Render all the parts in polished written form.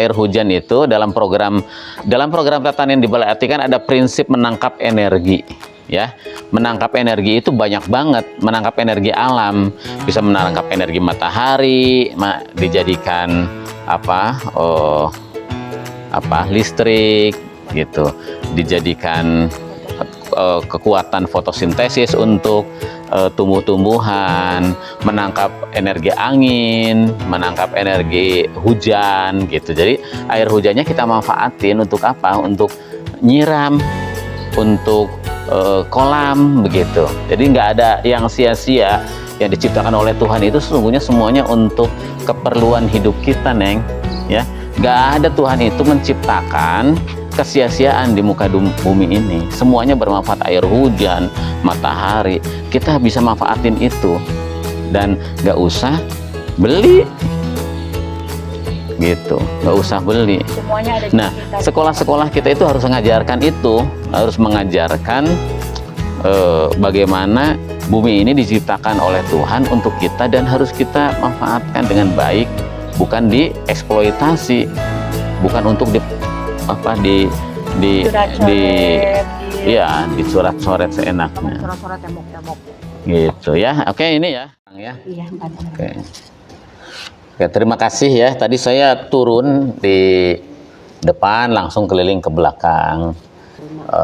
air hujan itu dalam program tatanan di Balai Ati kan ada prinsip menangkap energi, ya. Menangkap energi itu banyak banget, menangkap energi alam, bisa menangkap energi matahari, dijadikan listrik gitu, dijadikan kekuatan fotosintesis untuk tumbuh-tumbuhan, menangkap energi angin, menangkap energi hujan gitu. Jadi air hujannya kita manfaatin untuk apa? Untuk nyiram, untuk kolam begitu. Jadi nggak ada yang sia-sia. Yang diciptakan oleh Tuhan itu sesungguhnya semuanya untuk keperluan hidup kita, Neng, ya. Nggak ada Tuhan itu menciptakan kesia-siaan di muka bumi ini. Semuanya bermanfaat, air hujan, matahari, kita bisa manfaatin itu dan nggak usah beli gitu, nggak usah beli. Nah, sekolah-sekolah kita itu harus mengajarkan itu, harus mengajarkan bagaimana bumi ini diciptakan oleh Tuhan untuk kita dan harus kita manfaatkan dengan baik, bukan dieksploitasi, bukan untuk dicoret-coret seenaknya. Coret-coret tembok-tembok. Gitu ya. Oke, ini ya. Iya, Oke, terima kasih ya. Tadi saya turun di depan langsung keliling ke belakang.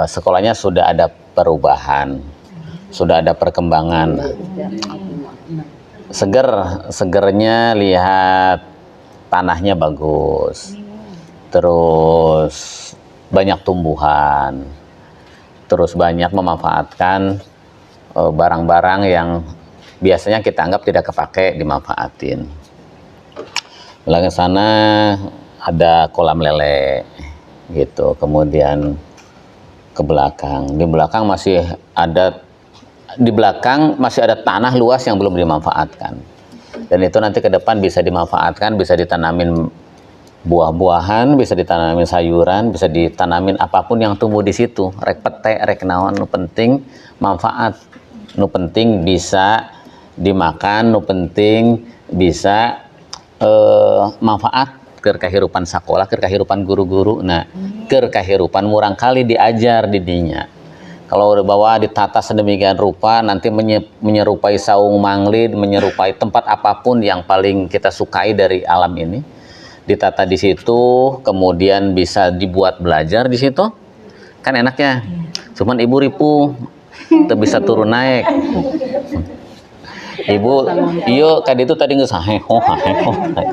Sekolahnya sudah ada perubahan. Sudah ada perkembangan. Segernya lihat tanahnya bagus. Terus banyak tumbuhan, terus banyak memanfaatkan barang-barang yang biasanya kita anggap tidak kepake dimanfaatin. Belakang sana ada kolam lele gitu, kemudian ke belakang, di belakang masih ada tanah luas yang belum dimanfaatkan, dan itu nanti ke depan bisa dimanfaatkan, bisa ditanamin buah-buahan, bisa ditanamin sayuran, bisa ditanamin apapun yang tumbuh di situ. Rek pete, rek naon, nu penting manfaat, nu penting bisa dimakan, nu penting bisa manfaat ke kehidupan sekolah, ke kehidupan guru-guru. Nah, ke kehidupan murang kali diajar didinya. Kalau dibawa ditata sedemikian rupa, nanti menyerupai saung manglid, menyerupai tempat apapun yang paling kita sukai dari alam ini. Ditata di situ, kemudian bisa dibuat belajar di situ, kan enaknya. Cuman ibu ripuh, bisa turun naik. Ibu, iyo kan itu tadi nggak saheho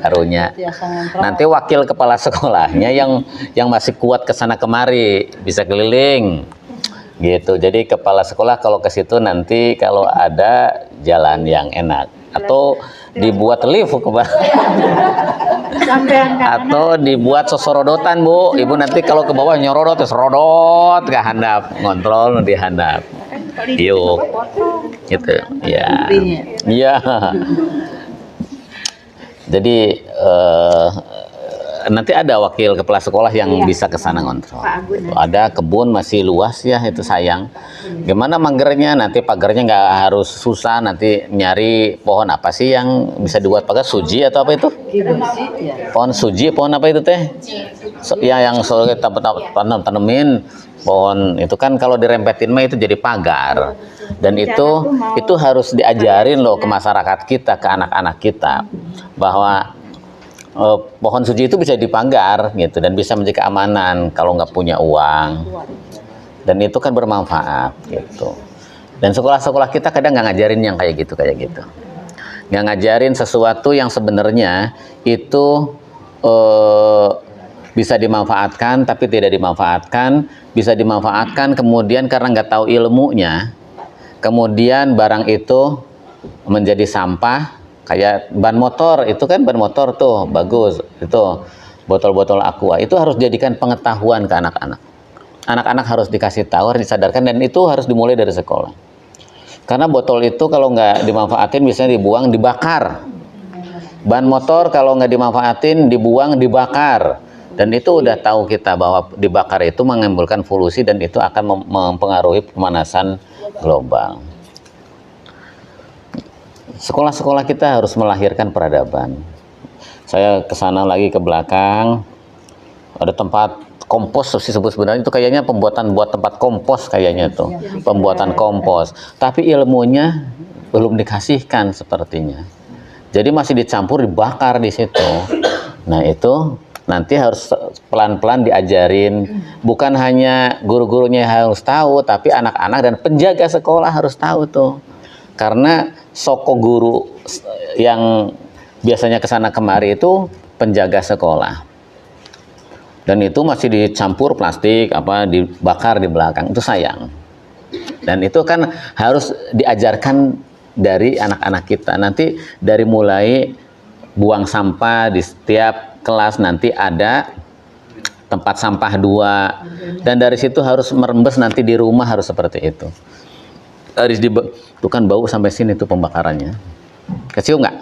karunya. Nanti wakil kepala sekolahnya yang masih kuat kesana kemari, bisa keliling, gitu. Jadi kepala sekolah kalau ke situ nanti kalau ada jalan yang enak atau dibuat lift atau dibuat sosorodotan, Bu. Ibu nanti kalau ke bawah nyorodot, serodot ke handap, ngontrol di handap. Yuk, gitu. Ya, iya. Jadi nanti ada wakil kepala sekolah yang bisa ke sana ngontrol. Ada kebun masih luas ya, itu sayang. Gimana magernya? Nanti pagarnya nggak harus susah, nanti nyari pohon apa sih yang bisa dibuat pagar, suji atau apa itu? Pohon suji, pohon apa itu teh? Ya yang soalnya tanemin pohon itu kan kalau dirempetin mah itu jadi pagar. Dan itu harus diajarin loh ke masyarakat kita, ke anak-anak kita, bahwa pohon suji itu bisa dipagar gitu dan bisa menjadi keamanan kalau nggak punya uang, dan itu kan bermanfaat gitu. Dan sekolah-sekolah kita kadang nggak ngajarin yang kayak gitu, nggak ngajarin sesuatu yang sebenarnya itu bisa dimanfaatkan tapi tidak dimanfaatkan, bisa dimanfaatkan kemudian karena nggak tahu ilmunya, kemudian barang itu menjadi sampah. Kayak ban motor, itu kan ban motor tuh bagus, itu botol-botol aqua, itu harus jadikan pengetahuan ke anak-anak. Anak-anak harus dikasih tahu, harus disadarkan, dan itu harus dimulai dari sekolah. Karena botol itu kalau nggak dimanfaatin biasanya dibuang, dibakar. Ban motor kalau nggak dimanfaatin dibuang, dibakar. Dan itu udah tahu kita bahwa dibakar itu menimbulkan polusi dan itu akan mempengaruhi pemanasan global. Sekolah-sekolah kita harus melahirkan peradaban. Saya kesana lagi ke belakang, ada tempat kompos disebut sebenarnya itu kayaknya pembuatan buat tempat kompos kayaknya tuh, pembuatan kompos. Tapi ilmunya belum dikasihkan sepertinya. Jadi masih dicampur, dibakar di situ. Nah itu nanti harus pelan-pelan diajarin. Bukan hanya guru-gurunya harus tahu, tapi anak-anak dan penjaga sekolah harus tahu tuh. Karena soko guru yang biasanya kesana kemari itu penjaga sekolah. Dan itu masih dicampur plastik, dibakar di belakang, itu sayang. Dan itu kan harus diajarkan dari anak-anak kita. Nanti dari mulai buang sampah di setiap kelas nanti ada tempat sampah 2. Dan dari situ harus merembes nanti di rumah harus seperti itu. Harus itu kan bau sampai sini tuh pembakarannya. Kecium nggak?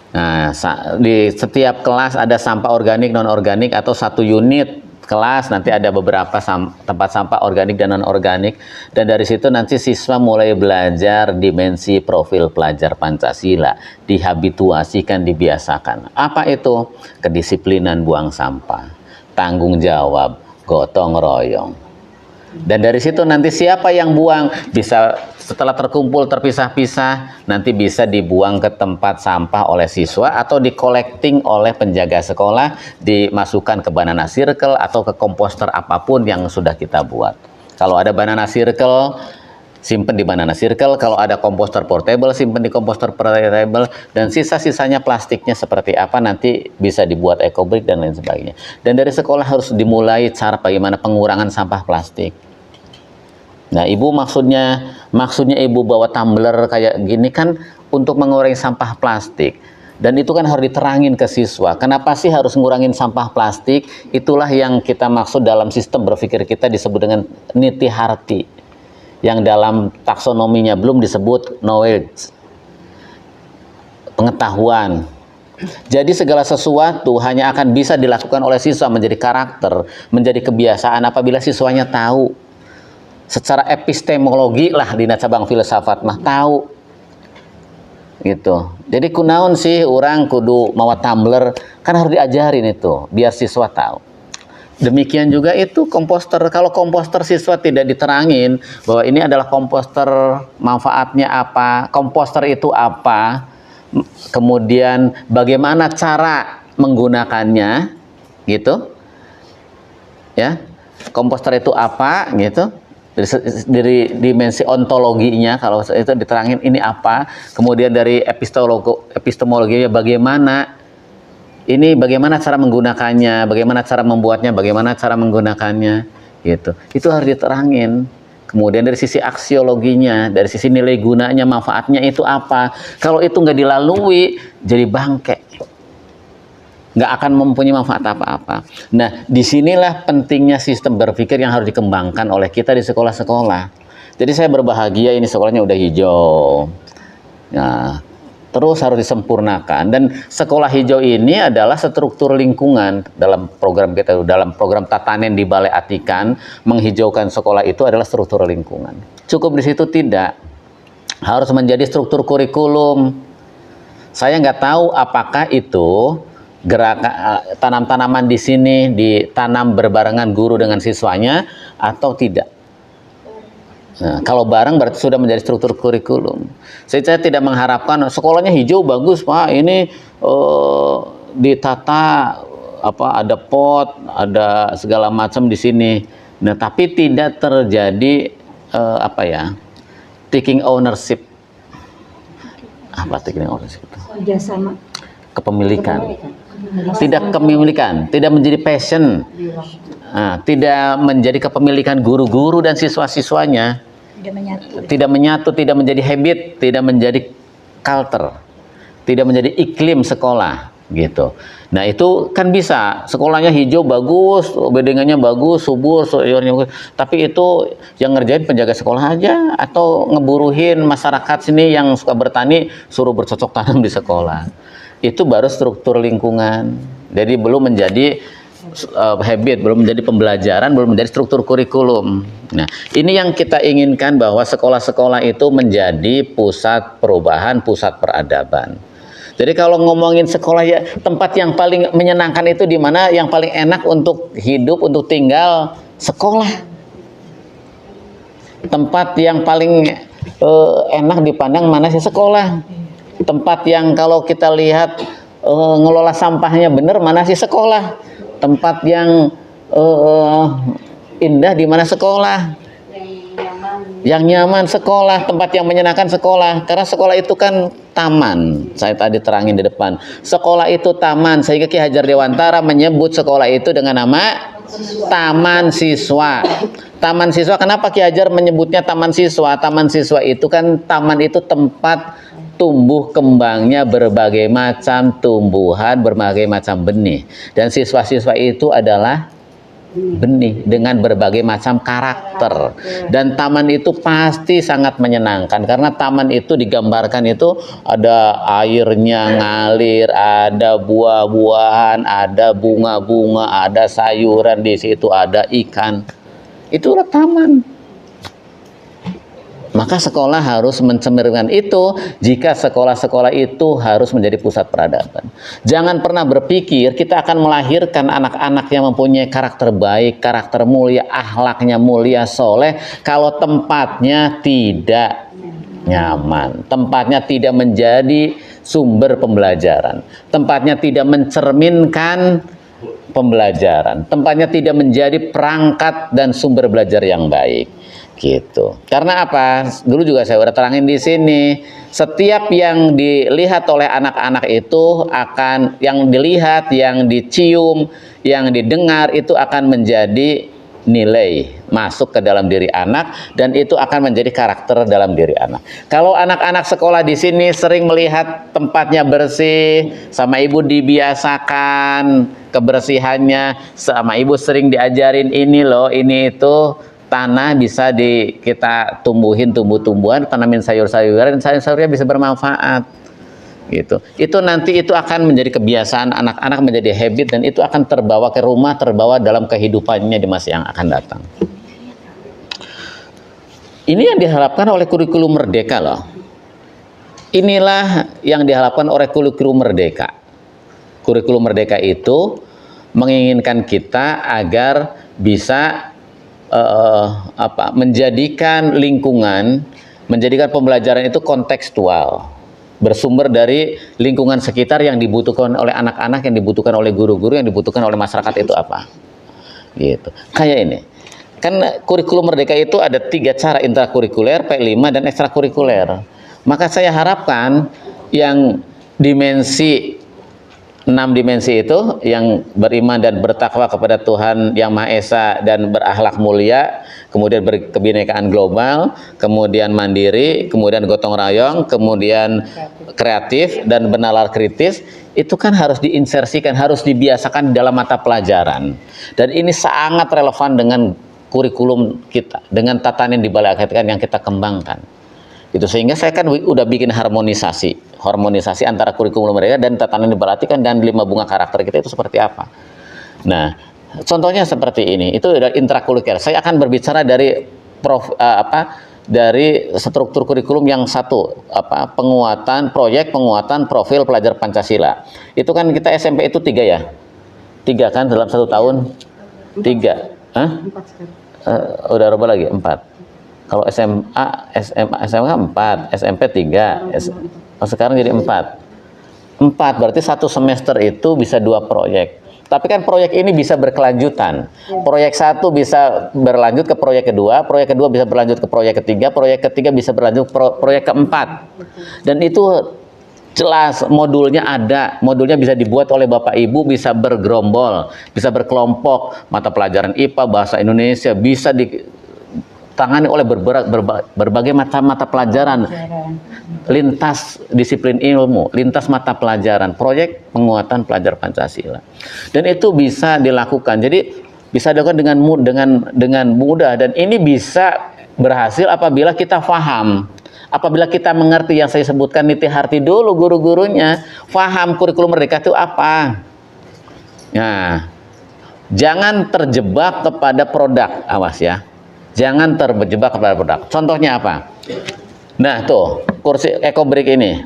Nah, di setiap kelas ada sampah organik, non-organik, atau satu unit kelas nanti ada beberapa tempat sampah organik dan non-organik. Dan dari situ nanti siswa mulai belajar dimensi profil pelajar Pancasila, dihabituasikan, dibiasakan. Apa itu? Kedisiplinan buang sampah, tanggung jawab, gotong royong. Dan dari situ nanti siapa yang buang bisa setelah terkumpul terpisah-pisah nanti bisa dibuang ke tempat sampah oleh siswa atau di collecting oleh penjaga sekolah, dimasukkan ke banana circle atau ke komposter apapun yang sudah kita buat. Kalau ada banana circle, simpen di banana circle. Kalau ada komposter portable, simpen di komposter portable. Dan sisa-sisanya plastiknya seperti apa nanti bisa dibuat ecobrick dan lain sebagainya. Dan dari sekolah harus dimulai cara bagaimana pengurangan sampah plastik. Nah, ibu maksudnya ibu bawa tumbler kayak gini kan untuk mengurangi sampah plastik. Dan itu kan harus diterangin ke siswa. Kenapa sih harus ngurangin sampah plastik? Itulah yang kita maksud dalam sistem berpikir kita disebut dengan niti harti. Yang dalam taksonominya belum disebut knowledge, pengetahuan. Jadi segala sesuatu hanya akan bisa dilakukan oleh siswa menjadi karakter, menjadi kebiasaan apabila siswanya tahu. Secara epistemologi lah di cabang filsafat mah tahu. Gitu. Jadi kunaon sih orang kudu mawa tumbler, kan harus diajarin itu biar siswa tahu. Demikian juga itu komposter. Kalau komposter siswa tidak diterangin bahwa ini adalah komposter, manfaatnya apa, komposter itu apa, kemudian bagaimana cara menggunakannya, gitu, ya, komposter itu apa, gitu, dari dimensi ontologinya kalau itu diterangin ini apa, kemudian dari epistemologinya bagaimana. Ini bagaimana cara menggunakannya, bagaimana cara membuatnya, bagaimana cara menggunakannya, gitu. Itu harus diterangin. Kemudian dari sisi aksiologinya, dari sisi nilai gunanya, manfaatnya itu apa. Kalau itu nggak dilalui, jadi bangke. Nggak akan mempunyai manfaat apa-apa. Nah, disinilah pentingnya sistem berpikir yang harus dikembangkan oleh kita di sekolah-sekolah. Jadi saya berbahagia ini sekolahnya udah hijau. Nah, terus harus disempurnakan. Dan sekolah hijau ini adalah struktur lingkungan dalam program kita, dalam program Tatanen di Balai Atikan, menghijaukan sekolah itu adalah struktur lingkungan. Cukup di situ tidak, harus menjadi struktur kurikulum. Saya nggak tahu apakah itu gerakan tanam-tanaman di sini ditanam berbarengan guru dengan siswanya atau tidak. Nah, kalau bareng berarti sudah menjadi struktur kurikulum. Saya tidak mengharapkan sekolahnya hijau bagus Pak, ini ditata ada pot, ada segala macam di sini. Nah, tapi tidak terjadi taking ownership. Apa taking ownership itu? Kerjasama. Kepemilikan. Tidak kepemilikan, tidak menjadi passion. Nah, tidak menjadi kepemilikan guru-guru dan siswa-siswanya. Tidak menyatu, tidak menjadi habit, tidak menjadi culture, tidak menjadi iklim sekolah, gitu. Nah, itu kan bisa sekolahnya hijau bagus, bedengannya bagus, subur, sayurnya bagus, tapi itu yang ngerjain penjaga sekolah aja atau ngeburuhin masyarakat sini yang suka bertani suruh bercocok tanam di sekolah. Itu baru struktur lingkungan. Jadi belum menjadi habit, belum menjadi pembelajaran, belum menjadi struktur kurikulum. Nah, ini yang kita inginkan bahwa sekolah-sekolah itu menjadi pusat perubahan, pusat peradaban. Jadi kalau ngomongin sekolah ya, tempat yang paling menyenangkan itu di mana, yang paling enak untuk hidup, untuk tinggal, sekolah. Tempat yang paling enak dipandang mana sih? Sekolah. Tempat yang kalau kita lihat ngelola sampahnya bener mana sih? Sekolah. Tempat yang indah di mana? Sekolah. Yang nyaman sekolah, tempat yang menyenangkan sekolah. Karena sekolah itu kan taman. Saya tadi terangin di depan. Sekolah itu taman, sehingga Ki Hajar Dewantara menyebut sekolah itu dengan nama taman siswa. Taman siswa, kenapa Ki Hajar menyebutnya taman siswa? Taman siswa itu kan, taman itu tempat tumbuh kembangnya berbagai macam tumbuhan, berbagai macam benih. Dan siswa-siswa itu adalah benih dengan berbagai macam karakter. Dan taman itu pasti sangat menyenangkan, karena taman itu digambarkan itu ada airnya ngalir, ada buah-buahan, ada bunga-bunga, ada sayuran di situ, ada ikan. Itulah taman. Maka sekolah harus mencerminkan itu. Jika sekolah-sekolah itu harus menjadi pusat peradaban. Jangan pernah berpikir kita akan melahirkan anak-anak yang mempunyai karakter baik, karakter mulia, akhlaknya mulia, soleh, kalau tempatnya tidak nyaman, tempatnya tidak menjadi sumber pembelajaran, tempatnya tidak mencerminkan pembelajaran, tempatnya tidak menjadi perangkat dan sumber belajar yang baik. Gitu. Karena apa? Dulu juga saya udah terangin di sini. Setiap yang dilihat oleh anak-anak itu akan, yang dilihat, yang dicium, yang didengar itu akan menjadi nilai masuk ke dalam diri anak, dan itu akan menjadi karakter dalam diri anak. Kalau anak-anak sekolah di sini sering melihat tempatnya bersih, sama ibu dibiasakan kebersihannya, sama ibu sering diajarin ini loh, ini itu tanah bisa kita tumbuhin tumbuh-tumbuhan, tanamin sayur-sayuran, dan sayur-sayurnya bisa bermanfaat gitu. Itu nanti itu akan menjadi kebiasaan anak-anak, menjadi habit, dan itu akan terbawa ke rumah, terbawa dalam kehidupannya di masa yang akan datang. Ini yang diharapkan oleh kurikulum merdeka loh. Inilah yang diharapkan oleh kurikulum merdeka. Kurikulum merdeka itu menginginkan kita agar bisa menjadikan lingkungan, menjadikan pembelajaran itu kontekstual, bersumber dari lingkungan sekitar yang dibutuhkan oleh anak-anak, yang dibutuhkan oleh guru-guru, yang dibutuhkan oleh masyarakat itu apa. Gitu. Kayak ini. Kan kurikulum merdeka itu ada 3 cara, intrakurikuler, P5, dan ekstrakurikuler. Maka saya harapkan yang dimensi 6 dimensi itu, yang beriman dan bertakwa kepada Tuhan Yang Maha Esa dan berakhlak mulia, kemudian berkebinekaan global, kemudian mandiri, kemudian gotong royong, kemudian kreatif dan bernalar kritis, itu kan harus diinsersikan, harus dibiasakan dalam mata pelajaran. Dan ini sangat relevan dengan kurikulum kita, dengan tatanan di Balai Akademik yang kita kembangkan. Itu sehingga saya kan udah bikin harmonisasi antara kurikulum mereka dan tatanan diperhatikan, dan 5 bunga karakter kita itu seperti apa. Nah, contohnya seperti ini, itu adalah intrakurikuler. Saya akan berbicara dari dari struktur kurikulum yang satu, proyek penguatan profil pelajar Pancasila. Itu kan kita SMP itu 3 ya, 3 kan dalam 1 tahun, 3. Hah? Udah rubah lagi 4. Kalau SMA 4, SMP 3, sekarang jadi 4. 4 berarti 1 semester itu bisa 2 proyek. Tapi kan proyek ini bisa berkelanjutan. Proyek 1 bisa berlanjut ke proyek kedua, proyek kedua bisa berlanjut ke proyek ketiga, proyek ketiga bisa berlanjut ke proyek keempat. Dan itu jelas modulnya ada, modulnya bisa dibuat oleh Bapak Ibu, bisa bergerombol, bisa berkelompok, mata pelajaran IPA, bahasa Indonesia, bisa ditangani oleh berbagai macam mata pelajaran, lintas disiplin ilmu, lintas mata pelajaran, proyek penguatan pelajar Pancasila. Dan itu bisa dilakukan, jadi bisa dilakukan dengan mudah, dan ini bisa berhasil apabila kita paham. Apabila kita mengerti yang saya sebutkan niti harti dulu, guru-gurunya paham kurikulum merdeka itu apa. Nah, jangan terjebak kepada produk, awas ya. Jangan terjebak kepada produk. Contohnya apa? Nah, tuh kursi ekobrik ini.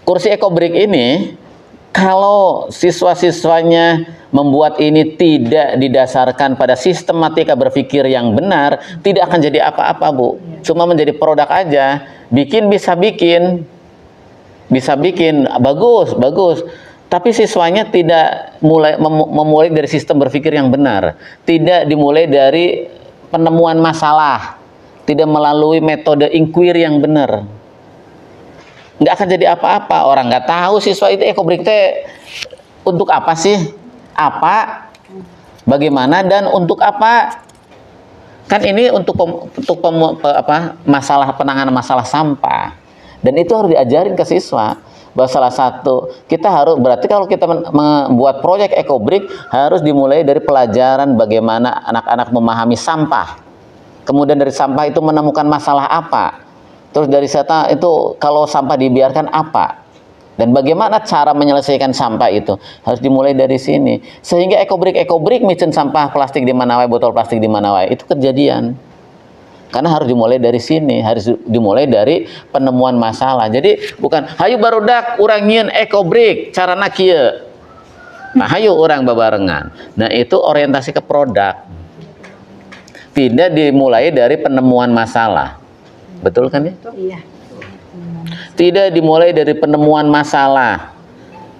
kursi ekobrik ini kalau siswa-siswanya membuat ini tidak didasarkan pada sistematika berpikir yang benar, tidak akan jadi apa-apa, Bu. Cuma menjadi produk aja. Bikin bisa bikin. Bisa bikin bagus, bagus. Tapi siswanya tidak memulai dari sistem berpikir yang benar. Tidak dimulai dari penemuan masalah. Tidak melalui metode inquiry yang benar. Nggak akan jadi apa-apa. Orang nggak tahu siswa itu ekobrik teh untuk apa sih? Apa? Bagaimana dan untuk apa? Kan ini untuk masalah penanganan masalah sampah. Dan itu harus diajarin ke siswa. Bahwa salah satu kita harus, berarti kalau kita membuat proyek ekobrik harus dimulai dari pelajaran bagaimana anak-anak memahami sampah. Kemudian dari sampah itu menemukan masalah apa. Terus dari sana itu kalau sampah dibiarkan apa. Dan bagaimana cara menyelesaikan sampah itu harus dimulai dari sini. Sehingga ekobrik micen sampah plastik di mana wae, botol plastik di mana wae itu kejadian. Karena harus dimulai dari sini, harus dimulai dari penemuan masalah. Jadi bukan hayu barudak urang nyieun ekobrik carana kieu. Nah, hayu urang babarengan. Nah, itu orientasi ke produk. Tidak dimulai dari penemuan masalah. Betul kan ya? Iya. Tidak dimulai dari penemuan masalah.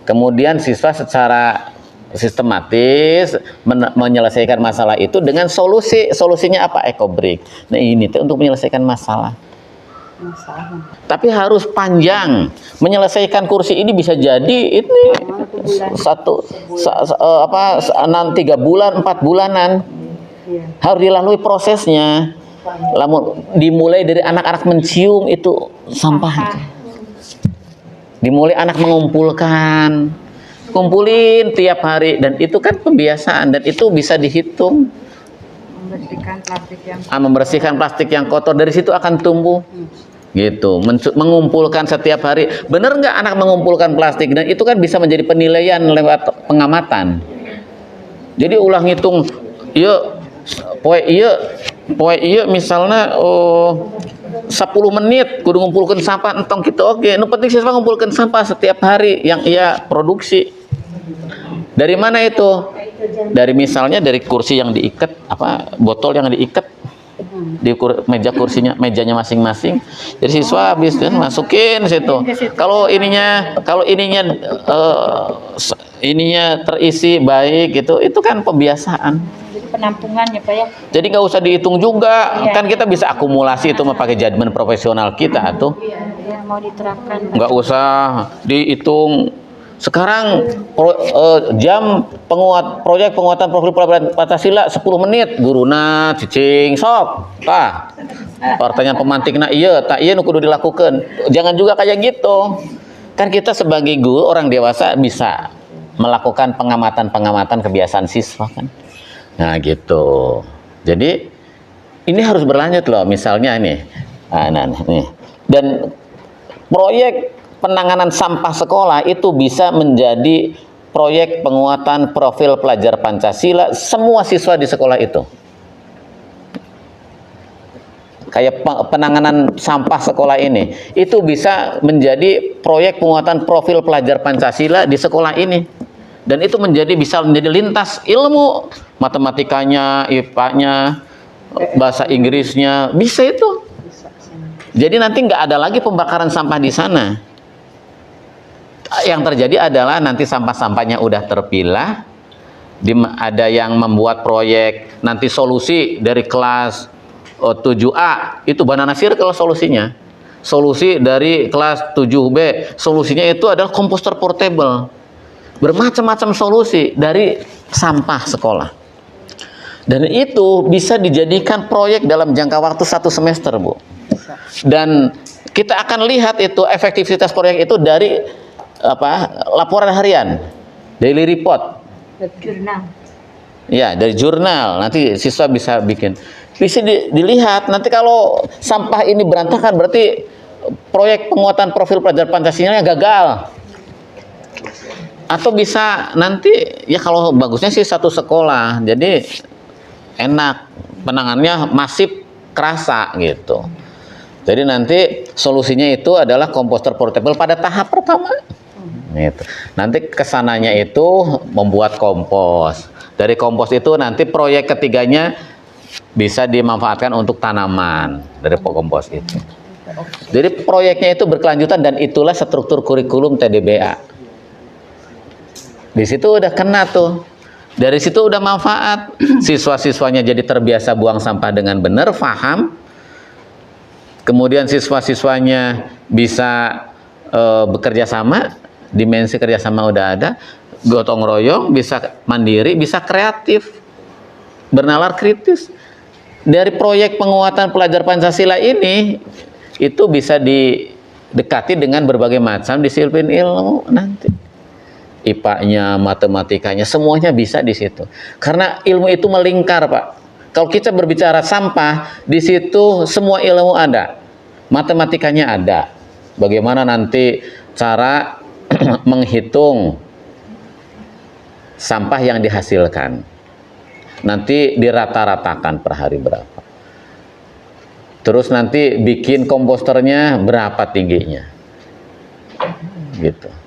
Kemudian siswa secara sistematis menyelesaikan masalah itu dengan solusinya apa? Ekobrik. Nah ini untuk menyelesaikan masalah. Tapi harus panjang. Menyelesaikan kursi ini bisa jadi ini 3 bulan 4 bulanan. Harus dilalui prosesnya. Dimulai dari anak-anak mencium itu sampah. Dimulai anak mengumpulkan. Kumpulin tiap hari dan itu kan pembiasaan dan itu bisa dihitung. Membersihkan plastik yang kotor dari situ akan tumbuh. Gitu, mengumpulkan setiap hari. Bener nggak anak mengumpulkan plastik? Dan itu kan bisa menjadi penilaian lewat pengamatan. Jadi ulah ngitung, iya, poe misalnya 10 menit kudu ngumpulkan sampah entong gitu. Oke, nu penting siswa ngumpulkan sampah setiap hari yang ia produksi. Dari mana itu? Dari misalnya dari kursi yang diikat, botol yang diikat di meja kursinya, mejanya masing-masing. Jadi siswa habis masukin situ. Kalau ininya terisi baik gitu, itu kan pembiasaan. Jadi penampungannya Pak ya. Jadi nggak usah dihitung juga, kan kita bisa akumulasi itu memakai judgement profesional kita tuh. Yang mau diterapkan. Nggak usah dihitung. Sekarang jam proyek penguatan profil pelajaran Pancasila 10 menit guruna cicing sok tah pertanyaan pemantikna iya tak iya nu kudu dilakukan. Jangan juga kayak gitu. Kan kita sebagai guru orang dewasa bisa melakukan pengamatan kebiasaan siswa kan. Nah gitu. Jadi ini harus berlanjut loh. Misalnya nih, nih. Dan proyek penanganan sampah sekolah itu bisa menjadi proyek penguatan profil pelajar Pancasila semua siswa di sekolah itu. Kayak penanganan sampah sekolah ini, itu bisa menjadi proyek penguatan profil pelajar Pancasila di sekolah ini. Dan itu bisa menjadi lintas ilmu, matematikanya, IPA-nya, bahasa Inggrisnya, bisa itu. Jadi nanti nggak ada lagi pembakaran sampah di sana. Yang terjadi adalah nanti sampah-sampahnya udah terpilah, ada yang membuat proyek nanti solusi dari kelas 7A itu banana circle solusinya, solusi dari kelas 7B solusinya itu adalah komposter portable, bermacam-macam solusi dari sampah sekolah, dan itu bisa dijadikan proyek dalam jangka waktu 1 semester Bu. Dan kita akan lihat itu efektivitas proyek itu dari laporan harian, daily report, jurnal. Ya, dari jurnal. Nanti siswa bisa bikin. Bisa dilihat nanti kalau sampah ini berantakan berarti proyek penguatan profil pelajar Pancasila gagal. Atau bisa nanti ya kalau bagusnya sih 1 sekolah. Jadi enak penanganannya masif kerasa gitu. Jadi nanti solusinya itu adalah komposter portable pada tahap pertama. Gitu. Nanti kesananya itu membuat kompos. Dari kompos itu nanti proyek ketiganya bisa dimanfaatkan untuk tanaman dari kompos itu. Jadi proyeknya itu berkelanjutan dan itulah struktur kurikulum TDBA. Di situ udah kena tuh. Dari situ udah manfaat. Siswa-siswanya jadi terbiasa buang sampah dengan benar, paham. Kemudian siswa-siswanya bisa bekerja sama, dimensi kerjasama udah ada, gotong royong, bisa mandiri, bisa kreatif, bernalar kritis. Dari proyek penguatan pelajar Pancasila ini, itu bisa didekati dengan berbagai macam disiplin ilmu nanti. IPA-nya, matematikanya, semuanya bisa di situ. Karena ilmu itu melingkar, Pak. Kalau kita berbicara sampah, di situ semua ilmu ada. Matematikanya ada. Bagaimana nanti cara menghitung sampah yang dihasilkan. Nanti dirata-ratakan per hari berapa. Terus nanti bikin komposternya berapa tingginya. Gitu.